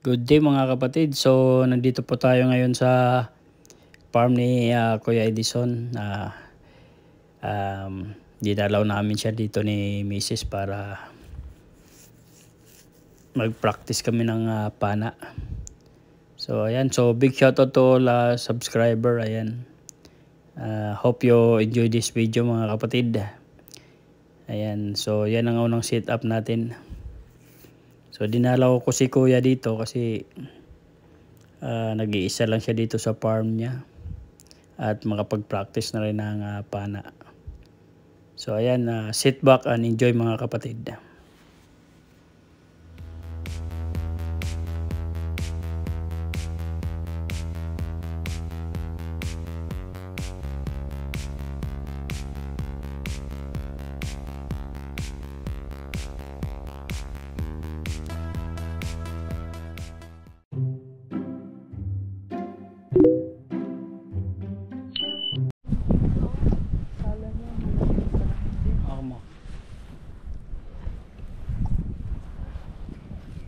Good day mga kapatid. So nandito po tayo ngayon sa farm ni Kuya Edison. Dinalaw namin siya dito ni Mrs. para mag-practice kami ng pana. So ayan, so big shout out to all subscriber. Ayan. Hope you enjoy this video mga kapatid. Ayan, so yan ang unang setup natin. So dinalaw ko si Kuya dito kasi nag-iisa lang siya dito sa farm niya at makapag-practice na rin ng pana. So ayan, sit back and enjoy mga kapatid.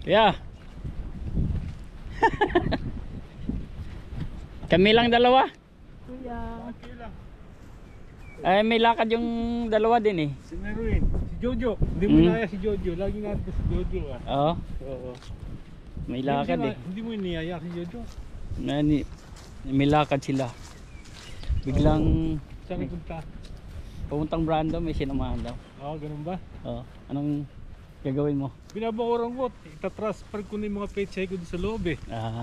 Yeah. Kami lang dalawa. Kuya. Ay, may lakad yung dalawa din eh. Si Merwin, si Jojo. Hindi mo inaya si Jojo. Lagi natin si Jojo Oo. Oo. May lakad eh. Hindi mo inaya si Jojo. May lakad sila. Biglang Saan nagpunta? pumuntang Brando, may sinamahan daw. Oo, ganun ba? Oo. Anong gagawin mo? Binabakuran ko. Itatransfer ko na yung mga pechay ko sa loob eh.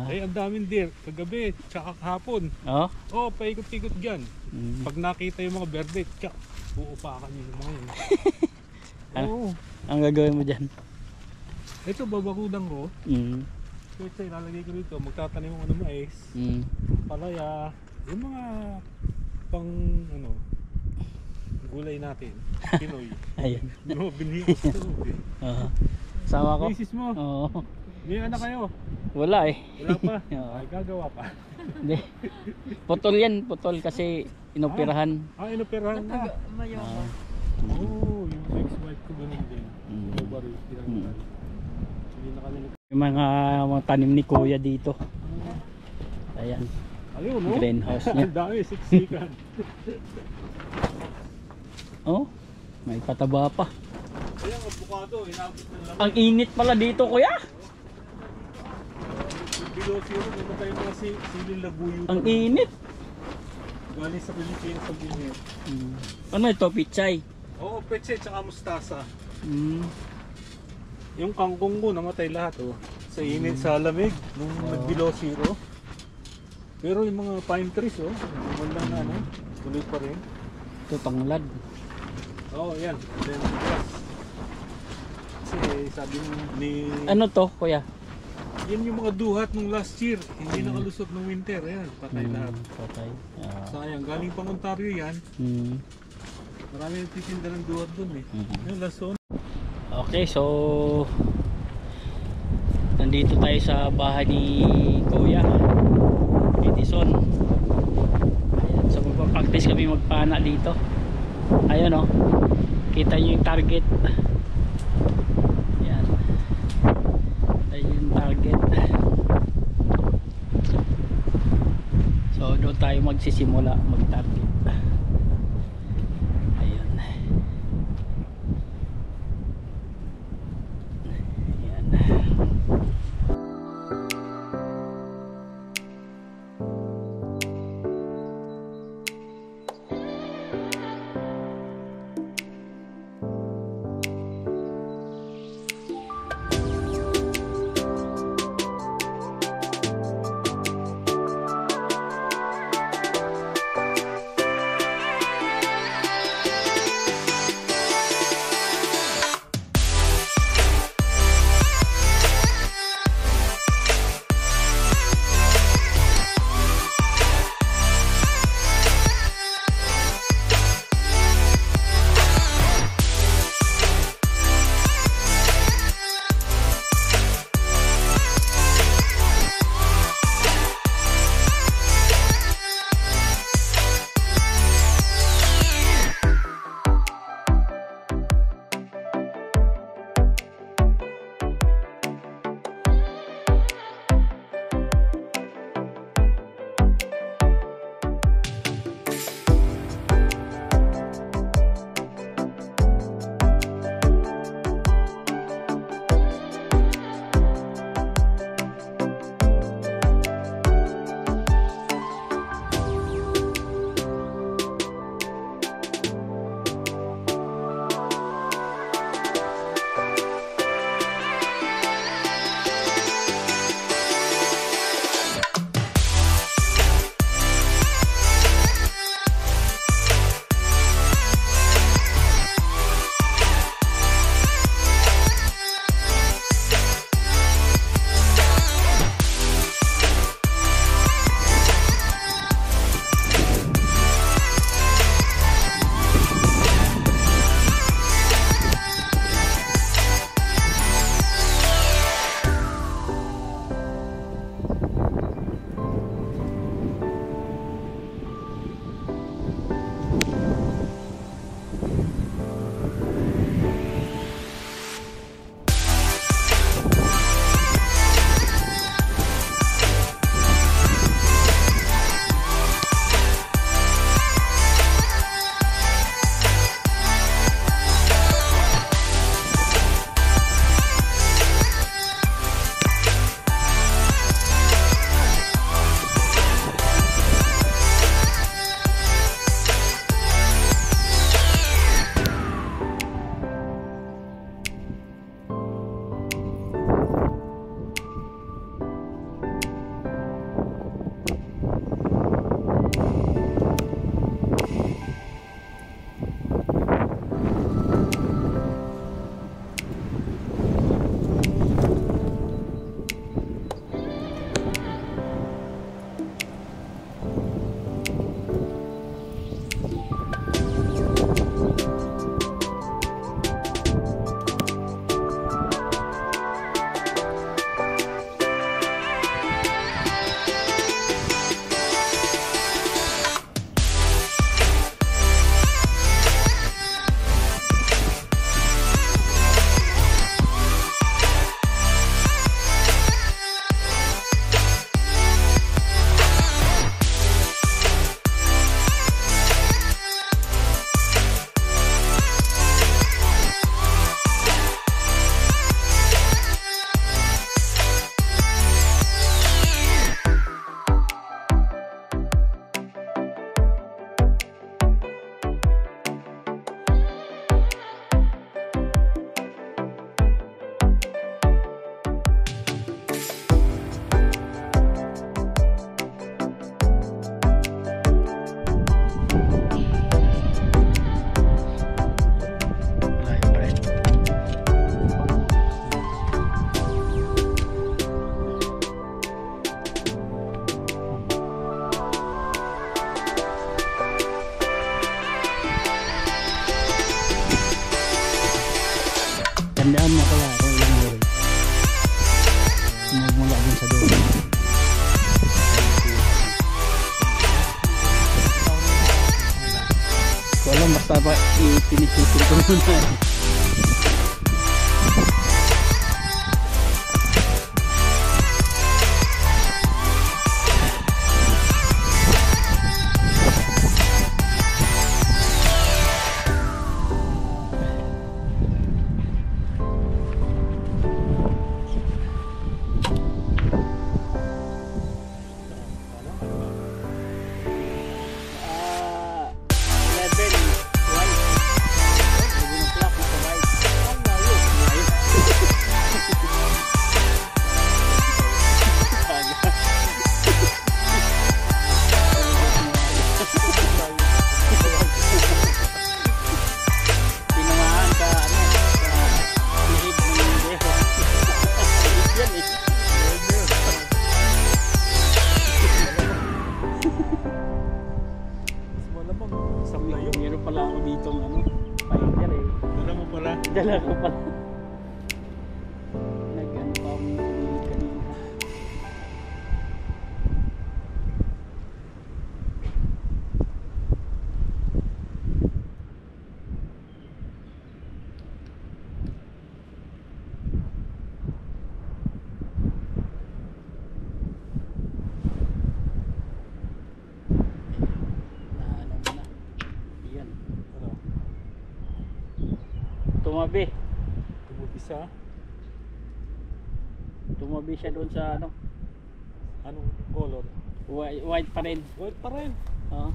Ay, ang daming deer. Kagabi, tsaka kahapon. Oo? Oo, paikot-ikot dyan. Pag nakita yung mga berde, tsak, uupakan yun yung mga yun. Oo. Ang gagawin mo dyan? Ito, babakudan ko. Pechay, ilalagay ko rito. Magtatanim ko ng mais. Palaya. Yung mga pang, gulay natin. Pinoy. Ayan. Binhi ko sa loob eh. Sama ko? Misis mo? Oo. May anak kayo? Wala eh. Wala pa? Oo. Ay, gagawa pa. Hindi. Putol yan. Putol kasi inoperahan. Inoperahan na. Mayaman. Oo, yung ex-wife ko ganun din. Barbaro, tinanggal. Hindi na kanila. Yung mga tanim ni Kuya dito. Ayan. Ayun, no? Greenhouse niya. Ang dami, siksikan. Oh, may pataba pa. Ayan, avocado, inabot na lang. Ang init pala dito, Kuya. Below zero, namatay yung mga siling labuyo. Ang init. Galing sa Pilipinas sa binit. Ano ito, pichay? Oo, petse, tsaka mustasa. Yung kangkong ko, namatay lahat, oh. Sa init, sa lamig, nung nag-below zero. Pero yung mga pine trees, oh, magandang tuloy pa rin. Ito, tanglad. Oo, yan. Then, grass. Kasi sabi ni... Ano to, Kuya? Yan yung mga duhat nung last year. Hindi nakalusot ng winter. Ayan, patay lahat. Patay. Sayang, galing pang Ontario yan. Marami nagtitinda ng duhat dun eh. Yung last one. Okay, so nandito tayo sa bahay ni Kuya Edison. Ayan, so magpa-practice kami magpana dito. Ayan o, kita nyo yung target. Ayan. Ayan yung target. So doon tayo magsisimula mag-target. Ayan. Ayan. sa dulo. Walang basta pa ipinisitin ko muna. Meron pala ako dito ano, finder eh. Dala mo pala. Dala ko pala. Nag-ano pa ako kanina. Tumabi. Tumubisa. Tumabi siya doon sa ano. Anong color? White pa rin. White pa rin. Oo.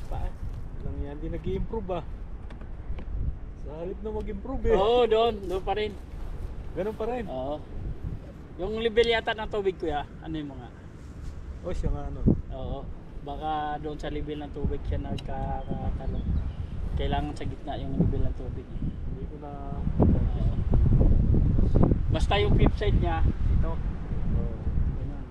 Taas. Lang yan, di nag-i-improve ah. Sa halip na mag-improve eh. Oo, doon pa rin. Ganun pa rin. Oo. Yung level yata ng tubig ko ya, ano yung mga? O siya nga ano. Oo. Baka doon sa level ng tubig siya nagkakatalong. Kailangan sa gitna yung level ng tubig. Hindi ko na... Oo. Basta yung pip side niya, ito. Oh. Ganun.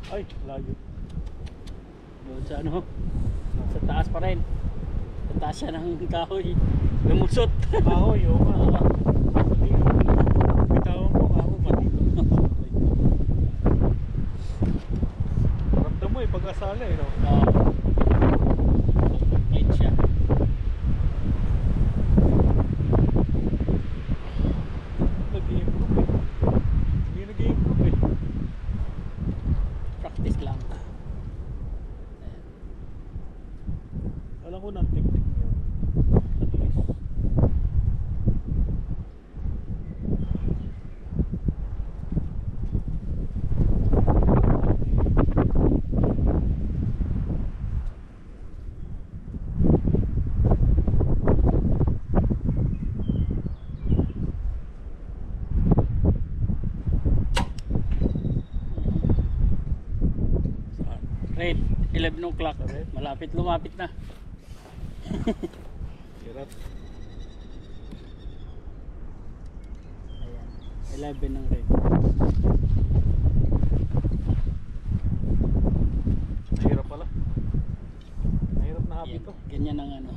Ay, layo. Doon sa ano, sa taas pa rin. Sa taas siya ng kahoy. Lumusot. Kahoy, oo nga. Bitawan ko kahoy, matito. Ramdam mo eh, pag-asala eh, no? Oo. Complete siya. Nag-i-improve eh. Hindi nag-i-improve eh. Practice lang. Alam ko na ang technique niyo. At least. Red, 11 o'clock. Malapit lumapit na. Hirap. Ayan, 11 ng red. Mahirap pala. Mahirap na habit to. Ganyan ang ano.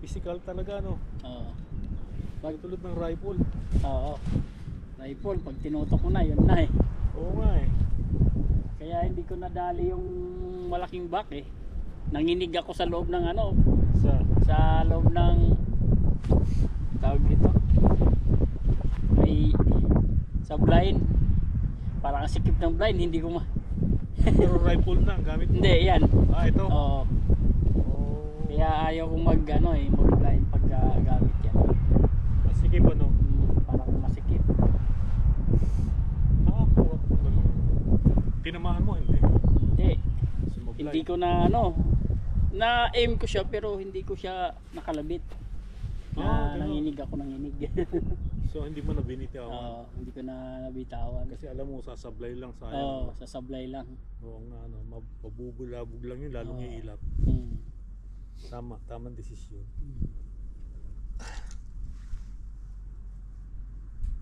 Physical talaga no. Oo. Pag tulad ng rifle. Oo. Rifle, pag tinutok ko na, yun na eh. Oo nga eh. Kaya hindi ko nadali yung malaking back eh. Nanginig ako sa loob ng ano, sa loob ng tawag dito. May sa blind. Parang sikip ng blind, hindi ko Pero rifle na ang gamit mo. Hindi, yan. Ah, ito. Oo. Oh. Kaya ayaw kong mag ano eh, mag blind pag gamit yan. Masikip ano? Parang masikip. Nakakuha ko ba nung tinamaan mo? Hindi. Hindi. Sumablay. Hindi ko na ano, na aim ko siya pero hindi ko siya nakalabit. Na ganun. nanginig ako nanginig. So hindi mo na binitawan. Oo, hindi ko na nabitawan. Kasi alam mo, sasablay lang Oo, sayang. sasablay lang. Oo nga, ano, mabubulabog lang yun, lalong Oo. iilap. Hmm. Tamang desisyon.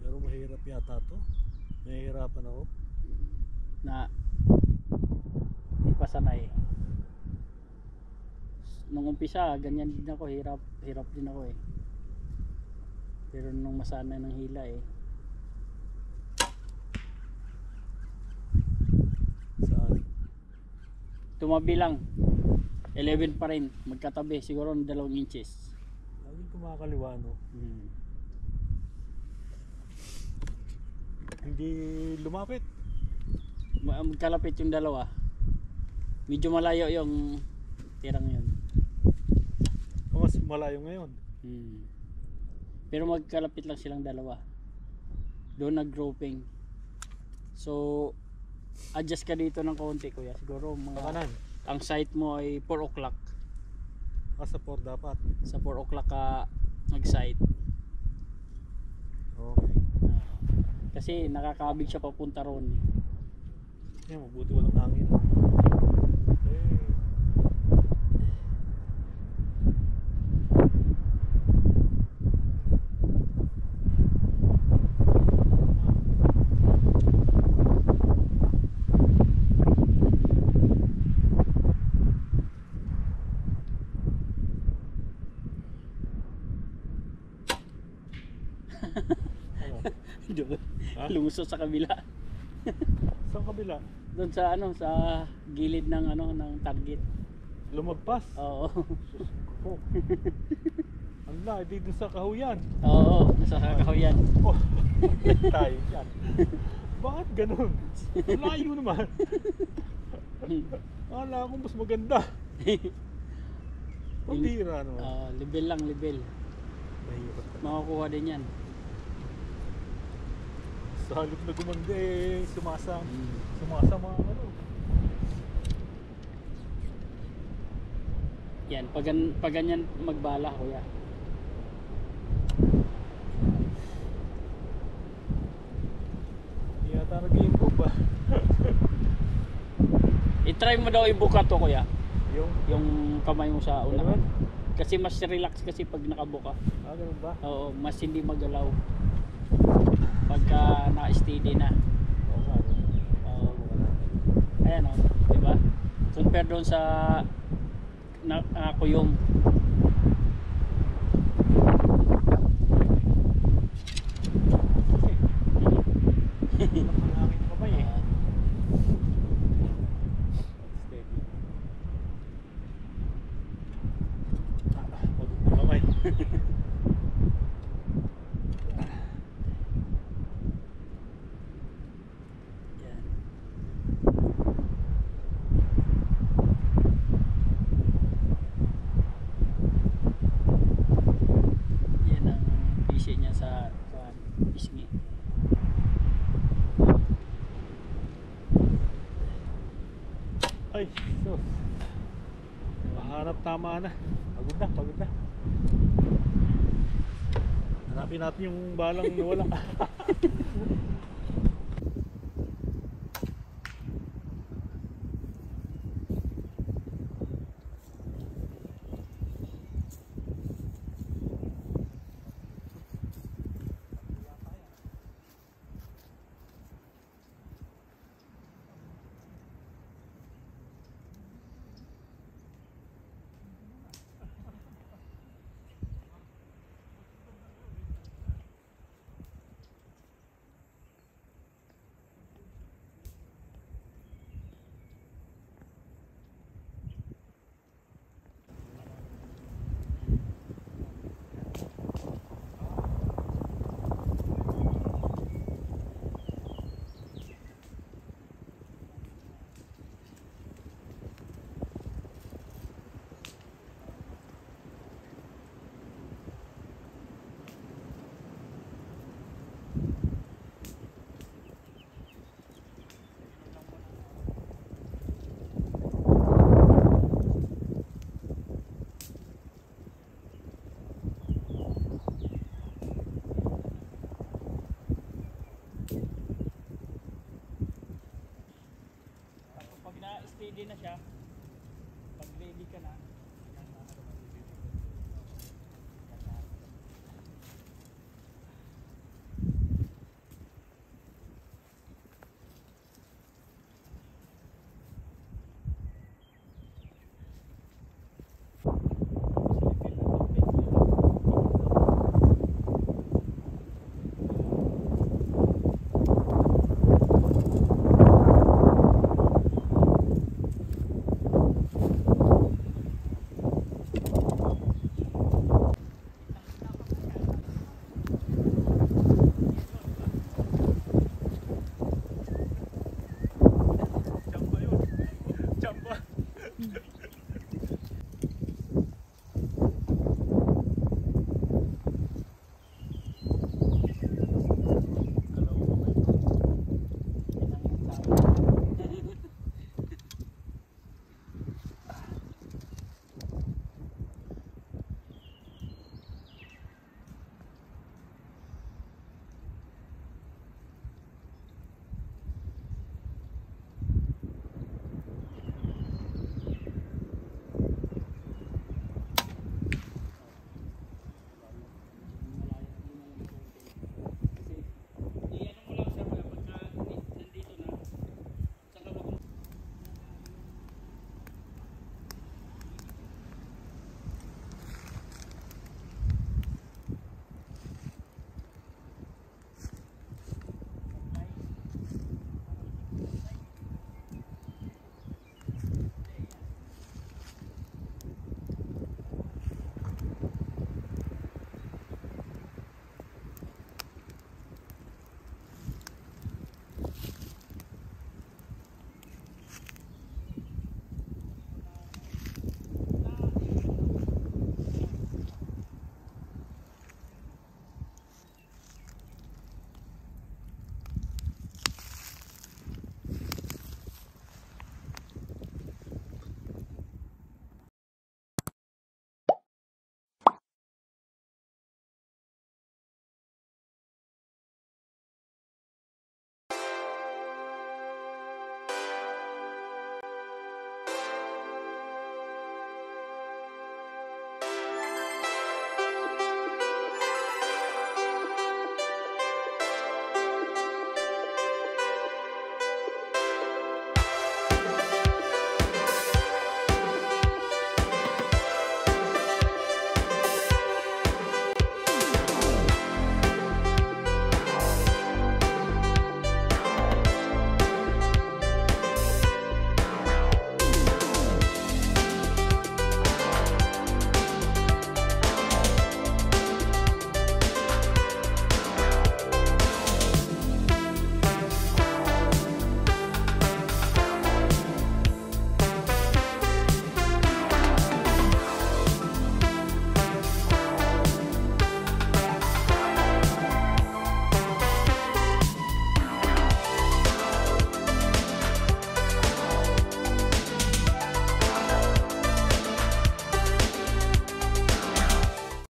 Pero mahirap yata to. Nahihirapan ako. Na hindi pa sanay. Nung umpisa, ganyan din ako, hirap din ako eh. Pero nung masanay ng hila eh. Saan? Tumabi lang. 11 pa rin, magkatabi, siguro ng 2 inches. Laging kumakaliwa, no? Hindi lumapit. Magkalapit yung dalawa. Medyo malayo yung tirang yun. O, mas malayo ngayon. Pero magkalapit lang silang dalawa. Doon nag-grouping. So, adjust ka dito ng konti, kuya. Siguro Kanan. ang sight mo ay 4 o'clock. Sa 4 dapat. Sa 4 o'clock ka mag-sight. Okay. Kasi nakakabig siya papunta ron. Yan, mabuti walang hangin. Lumusot sa kabila. Saan kabila? Doon sa sa gilid ng ng target. Lumagpas. Oo. Oh. Ala, di doon sa kahuyan. Oo, nasa kakahuyan. Oh, tayo dyan. Bakit ganun? Layo naman. Akala ko mas maganda. Pambira naman. Level lang, level. Mahirap. Makakuha din yan. Sa halip na gumanda sumasama ano. Yan, pag ganyan magbala, kuya. Hindi yata nag-improve ba? I-try mo daw ibuka to, kuya. Yung Kamay mo sa Ganun? unahan. Kasi mas relax kasi pag nakabuka. ganun ba? Oo, mas hindi magalaw. Pagka na-steady na. Oo nga. Oo. Ayan o, diba? Compare doon sa nakakuyong. Nakangangin pa ba eh? Steady. Pagod na kamay. Yan. Yan ang PC niya sa pisngi. Ay, so. Mahanap tama na. Pagod na. Hanapin natin yung balang nawala.